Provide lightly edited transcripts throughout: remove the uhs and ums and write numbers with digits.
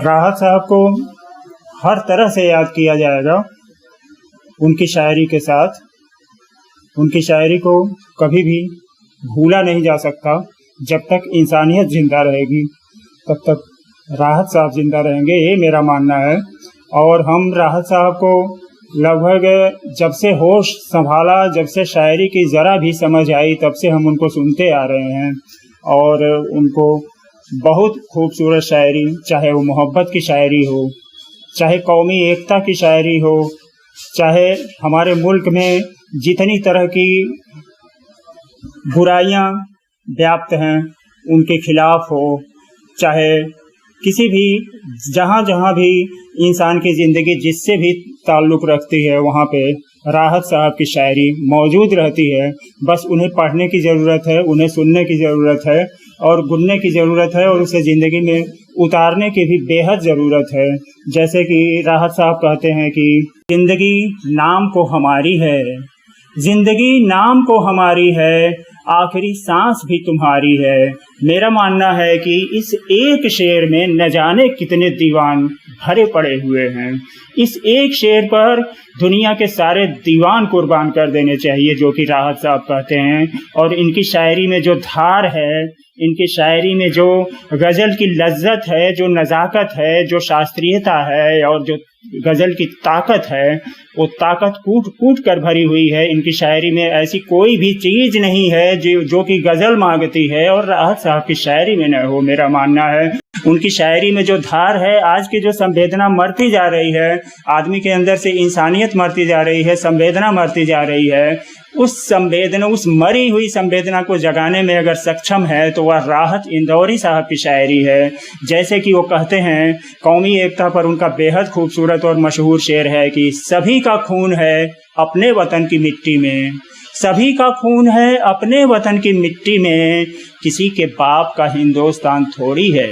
राहत साहब को हर तरह से याद किया जाएगा। उनकी शायरी के साथ उनकी शायरी को कभी भी भूला नहीं जा सकता। जब तक इंसानियत जिंदा रहेगी तब तक राहत साहब जिंदा रहेंगे, ये मेरा मानना है। और हम राहत साहब को लगभग जब से होश संभाला, जब से शायरी की ज़रा भी समझ आई, तब से हम उनको सुनते आ रहे हैं। और उनको बहुत खूबसूरत शायरी, चाहे वो मोहब्बत की शायरी हो, चाहे कौमी एकता की शायरी हो, चाहे हमारे मुल्क में जितनी तरह की बुराइयां व्याप्त हैं उनके खिलाफ हो, चाहे किसी भी जहाँ जहाँ भी इंसान की ज़िंदगी जिससे भी ताल्लुक़ रखती है वहाँ पे राहत साहब की शायरी मौजूद रहती है। बस उन्हें पढ़ने की ज़रूरत है, उन्हें सुनने की ज़रूरत है और गुनने की ज़रूरत है, और उसे ज़िंदगी में उतारने की भी बेहद ज़रूरत है। जैसे कि राहत साहब कहते हैं कि ज़िंदगी नाम को हमारी है, ज़िंदगी नाम को हमारी है, आखिरी सांस भी तुम्हारी है। मेरा मानना है कि इस एक शेर में न जाने कितने दीवान भरे पड़े हुए हैं। इस एक शेर पर दुनिया के सारे दीवान कुर्बान कर देने चाहिए, जो कि राहत साहब कहते हैं। और इनकी शायरी में जो धार है, इनकी शायरी में जो गज़ल की लज्जत है, जो नज़ाकत है, जो शास्त्रीयता है और जो गज़ल की ताकत है, वो ताकत कूट कूट कर भरी हुई है। इनकी शायरी में ऐसी कोई भी चीज़ नहीं है जो कि गज़ल मांगती है और राहत साहब की शायरी में न हो। मेरा मानना है उनकी शायरी में जो धार है, आज की जो संवेदना मरती जा रही है, आदमी के अंदर से इंसानियत मरती जा रही है, संवेदना मरती जा रही है, उस संवेदना, उस मरी हुई संवेदना को जगाने में अगर सक्षम है तो वह राहत इंदौरी साहब की शायरी है। जैसे कि वो कहते हैं, कौमी एकता पर उनका बेहद खूबसूरत और मशहूर शेर है कि सभी का खून है अपने वतन की मिट्टी में, सभी का खून है अपने वतन की मिट्टी में, किसी के बाप का हिंदुस्तान थोड़ी है,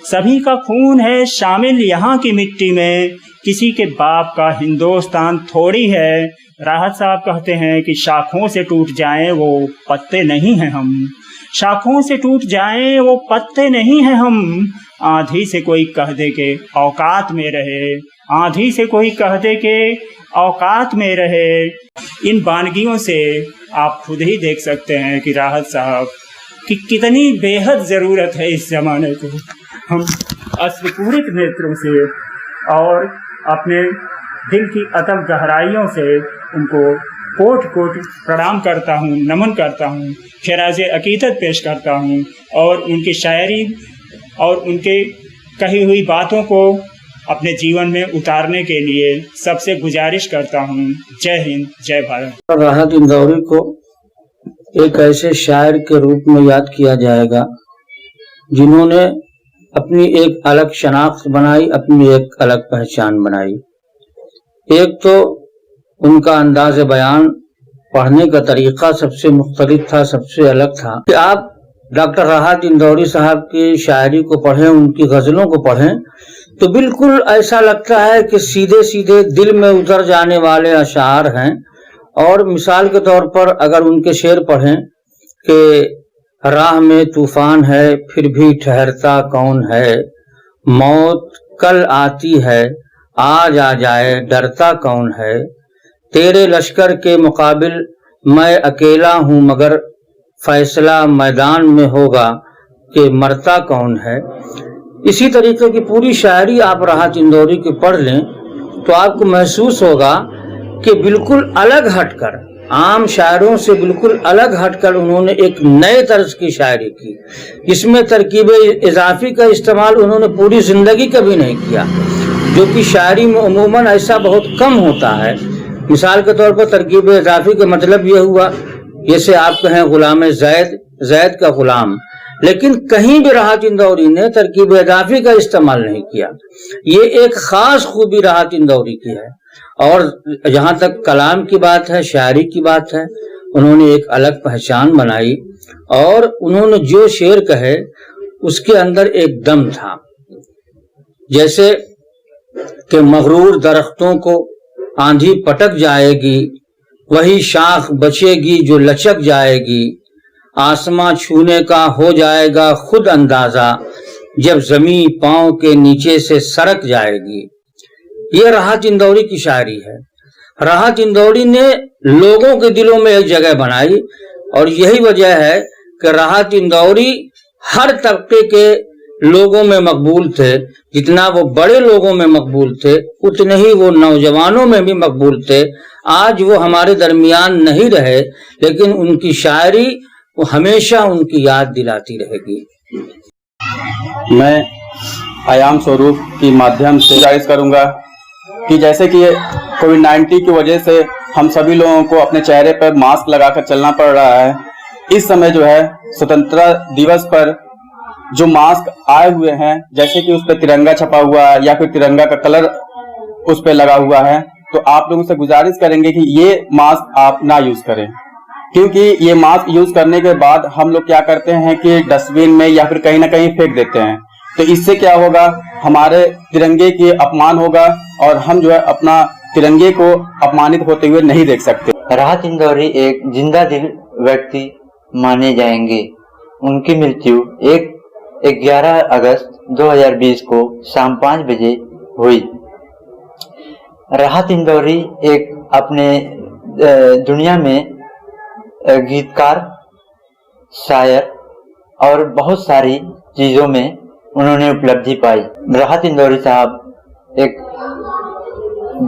सभी का खून है शामिल यहाँ की मिट्टी में, किसी के बाप का हिंदुस्तान थोड़ी है। राहत साहब कहते हैं कि शाखों से टूट जाएं वो पत्ते नहीं हैं हम, शाखों से टूट जाएं वो पत्ते नहीं हैं हम, आंधी से कोई कह दे के औकात में रहे, आंधी से कोई कह दे के औकात में रहे। इन वानगियों से आप खुद ही देख सकते हैं कि राहत साहब की कितनी बेहद ज़रूरत है इस ज़माने को। हम अश्रुपूरित नेत्रों से और अपने दिल की अतल गहराइयों से उनको कोट कोट प्रणाम करता हूँ, नमन करता हूँ, खिराज अकीदत पेश करता हूँ और उनकी शायरी और उनके कही हुई बातों को अपने जीवन में उतारने के लिए सबसे गुजारिश करता हूँ। जय हिंद, जय भारत। राहत इंदौरी को एक ऐसे शायर के रूप में याद किया जाएगा जिन्होंने अपनी एक अलग शनाख्त बनाई, अपनी एक अलग पहचान बनाई। एक तो उनका अंदाज़ बयान, पढ़ने का तरीका सबसे मुख्तलिफ था, सबसे अलग था। कि आप डॉक्टर राहत इंदौरी साहब की शायरी को पढ़ें, उनकी गज़लों को पढ़ें तो बिल्कुल ऐसा लगता है कि सीधे सीधे दिल में उतर जाने वाले अशार हैं। और मिसाल के तौर पर अगर उनके शेर पढ़ें कि राह में तूफान है फिर भी ठहरता कौन है, मौत कल आती है आज आ जाए डरता कौन है, तेरे लश्कर के मुकाबिल मैं अकेला हूँ मगर फैसला मैदान में होगा कि मरता कौन है। इसी तरीके की पूरी शायरी आप राहत इंदौरी की पढ़ लें तो आपको महसूस होगा कि बिल्कुल अलग हटकर, आम शायरों से बिल्कुल अलग हटकर उन्होंने एक नए तर्ज की शायरी की, जिसमें तरकीब इजाफी का इस्तेमाल उन्होंने पूरी जिंदगी कभी नहीं किया, जो कि शायरी में अमूमन ऐसा बहुत कम होता है। मिसाल के तौर पर तरकीब इजाफी का मतलब यह हुआ जैसे आप कहें गुलाम जैद, जैद का गुलाम, लेकिन कहीं भी राहत इंदौरी ने तरकीब इजाफी का इस्तेमाल नहीं किया। ये एक खास खूबी राहत इंदौरी की है। और जहाँ तक कलाम की बात है, शायरी की बात है, उन्होंने एक अलग पहचान बनाई और उन्होंने जो शेर कहे उसके अंदर एक दम था। जैसे कि मगरूर दरख्तों को आंधी पटक जाएगी, वही शाख बचेगी जो लचक जाएगी, आसमां छूने का हो जाएगा खुद अंदाजा, जब जमीन पांव के नीचे से सरक जाएगी। ये राहत इंदौरी की शायरी है। राहत इंदौरी ने लोगों के दिलों में एक जगह बनाई और यही वजह है कि राहत इंदौरी हर तबके के लोगों में मकबूल थे। जितना वो बड़े लोगों में मकबूल थे उतने ही वो नौजवानों में भी मकबूल थे। आज वो हमारे दरमियान नहीं रहे, लेकिन उनकी शायरी वो हमेशा उनकी याद दिलाती रहेगी। मैं आयाम स्वरूप के माध्यम से गुजारिश करूंगा कि जैसे कि कोविड-19 की वजह से हम सभी लोगों को अपने चेहरे पर मास्क लगाकर चलना पड़ रहा है। इस समय जो है स्वतंत्रता दिवस पर जो मास्क आए हुए हैं, जैसे कि उस पर तिरंगा छपा हुआ है या फिर तिरंगा का कलर उस पर लगा हुआ है, तो आप लोगों से गुजारिश करेंगे कि ये मास्क आप ना यूज करें, क्योंकि ये मास्क यूज करने के बाद हम लोग क्या करते हैं कि डस्टबिन में या फिर कहीं ना कहीं फेंक देते हैं। तो इससे क्या होगा, हमारे तिरंगे की अपमान होगा और हम जो है अपना तिरंगे को अपमानित होते हुए नहीं देख सकते। राहत इंदौरी एक जिंदा दिल व्यक्ति माने जाएंगे। उनकी मृत्यु 11 अगस्त 2020 को शाम 5 बजे हुई। राहत इंदौरी एक अपने दुनिया में गीतकार, शायर और बहुत सारी चीजों में उन्होंने उपलब्धि पाई। राहत इंदौरी साहब एक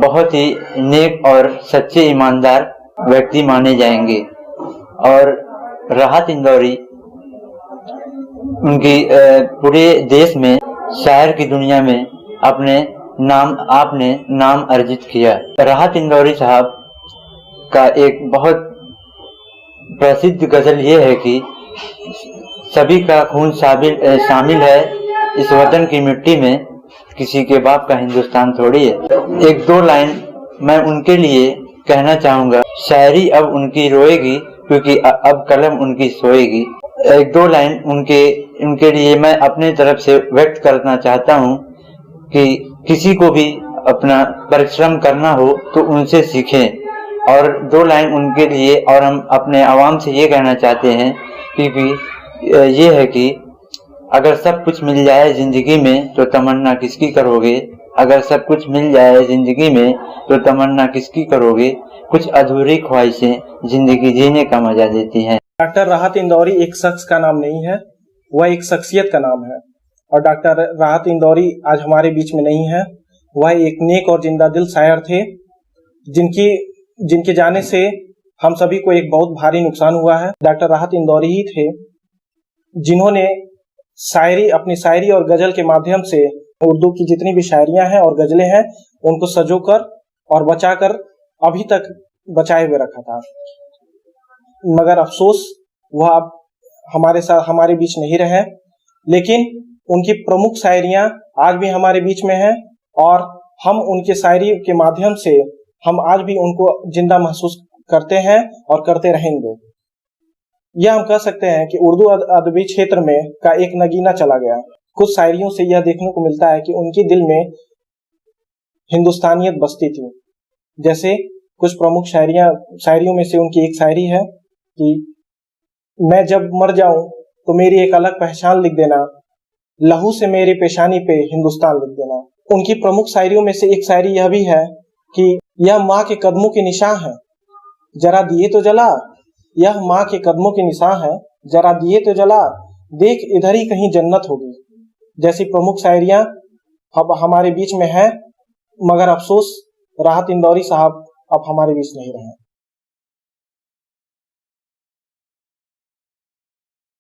बहुत ही नेक और सच्चे ईमानदार व्यक्ति माने जाएंगे और राहत इंदौरी उनकी पूरे देश में शायर की दुनिया में आपने नाम अर्जित किया। राहत इंदौरी साहब का एक बहुत प्रसिद्ध गजल ये है कि सभी का खून शामिल है इस वतन की मिट्टी में, किसी के बाप का हिंदुस्तान थोड़ी है। एक दो लाइन मैं उनके लिए कहना चाहूंगा। शायरी अब उनकी रोएगी क्योंकि अब कलम उनकी सोएगी। एक दो लाइन उनके लिए मैं अपने तरफ से व्यक्त करना चाहता हूँ कि किसी को भी अपना परिश्रम करना हो तो उनसे सीखें। और दो लाइन उनके लिए और हम अपने आवाम से ये कहना चाहते हैं क्योंकि ये है कि अगर सब कुछ मिल जाए जिंदगी में तो तमन्ना किसकी करोगे। अगर सब कुछ मिल जाए जिंदगी में तो तमन्ना किसकी करोगे। कुछ अधूरी ख्वाहिशें जिंदगी जीने का मजा देती हैं। डॉक्टर राहत इंदौरी एक शख्स का नाम नहीं है, वह एक शख्सियत का नाम है। और डॉक्टर राहत इंदौरी आज हमारे बीच में नहीं है। वह एक नेक और जिंदा दिल शायर थे जिनके जाने से हम सभी को एक बहुत भारी नुकसान हुआ है। डॉक्टर राहत इंदौरी ही थे जिन्होंने अपनी शायरी और गजल के माध्यम से उर्दू की जितनी भी शायरियां हैं और गजलें हैं उनको सजोकर और बचाकर अभी तक बचाए हुए रखा था। मगर अफसोस वह अब हमारे बीच नहीं रहे, लेकिन उनकी प्रमुख शायरियां आज भी हमारे बीच में हैं और हम उनके शायरी के माध्यम से हम आज भी उनको जिंदा महसूस करते हैं और करते रहेंगे। यह हम कह सकते हैं कि उर्दू अदबी क्षेत्र में का एक नगीना चला गया। कुछ शायरियों से यह देखने को मिलता है कि उनके दिल में हिंदुस्तानियत बसती थी। जैसे कुछ प्रमुख शायरियों में से उनकी एक शायरी है कि मैं जब मर जाऊं तो मेरी एक अलग पहचान लिख देना, लहू से मेरी पेशानी पे हिंदुस्तान लिख देना। उनकी प्रमुख शायरियों में से एक शायरी यह भी है कि यह माँ के कदमों के निशान है, जरा दिए तो जला। यह माँ के कदमों के निशान है, जरा दिए तो जला, देख इधर ही कहीं जन्नत होगी। जैसी प्रमुख शायरियां अब हमारे बीच में है, मगर अफसोस राहत इंदौरी साहब अब हमारे बीच नहीं रहे।